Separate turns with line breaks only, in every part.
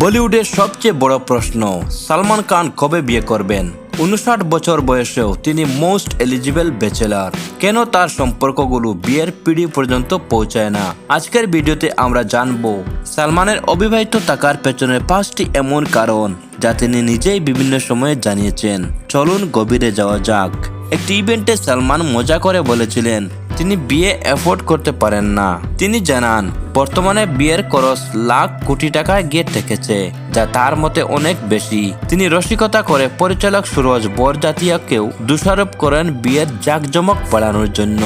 বলিউডের সবচেয়ে বড় প্রশ্ন, সালমান খান কবে বিয়ে করবেন? 59 বছর বয়সেও তিনি মোস্ট এলিজিবল ব্যাচেলার। কেন তার সম্পর্কগুলো বিয়ের পিঁড়ি পর্যন্ত পৌঁছায় না? আজকের ভিডিওতে আমরা জানবো সালমানের অবিবাহিত থাকার পেছনে 5টি এমন কারণ যা তিনি নিজেই বিভিন্ন সময়ে জানিয়েছেন। চলুন গভীরে যাওয়া যাক। একটি ইভেন্টে সালমান মজা করে বলেছিলেন তিনি বিয়ে অ্যাফোর্ড করতে পারেন না। তিনি জানান বর্তমানে বিয়ের খরচ লাখ কোটি টাকায় গিয়ে ঠেকেছে, যা তার মতে অনেক বেশি। তিনি রসিকতা করে পরিচালক সুরজ বরজাতিয়াকেও দোষারোপ করেন বিয়ের জাঁকজমক বাড়ানোর জন্য।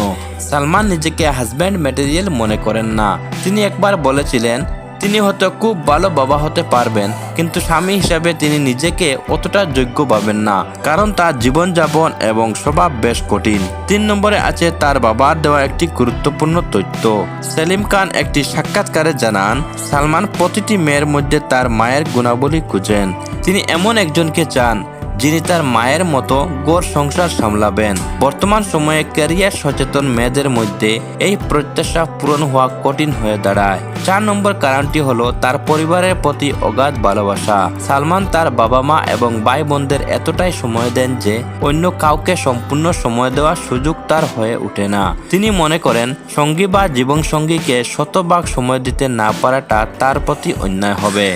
সালমান নিজেকে হাজব্যান্ড ম্যাটেরিয়াল মনে করেন না। তিনি একবার বলেছিলেন তিনি হয়তো খুব ভালো বাবা হতে পারবেন, কিন্তু স্বামী হিসাবে তিনি নিজেকে অতটা যোগ্য ভাবেন না, কারণ তার জীবনযাপন এবং স্বভাব বেশ কঠিন। 3 নম্বরে আছে তার বাবার দেওয়া একটি গুরুত্বপূর্ণ তথ্য। সেলিম খান একটি সাক্ষাৎকারে জানান সালমান প্রতিটি মেয়ের মধ্যে তার মায়ের গুণাবলী খুঁজেন। তিনি এমন একজনকে চান যিনি তার মায়ের মতো ঘর সংসার সামলাবেন। বর্তমান সময়ে ক্যারিয়ার সচেতন মেয়েদের মধ্যে এই প্রত্যাশা পূরণ হওয়া কঠিন হয়ে দাঁড়ায়। 4 নম্বর কারণটি হলো তার পরিবারের প্রতি অগাধ ভালোবাসা। সালমান তার বাবা মা এবং ভাই বোনদের এতটাই সময় দেন যে অন্য কাউকে সম্পূর্ণ সময় দেওয়ার সুযোগ তার হয়ে ওঠে না। তিনি মনে করেন সঙ্গী বা জীবনসঙ্গীকে শতভাগ সময় দিতে না পারাটা তার প্রতি অন্যায় হবে।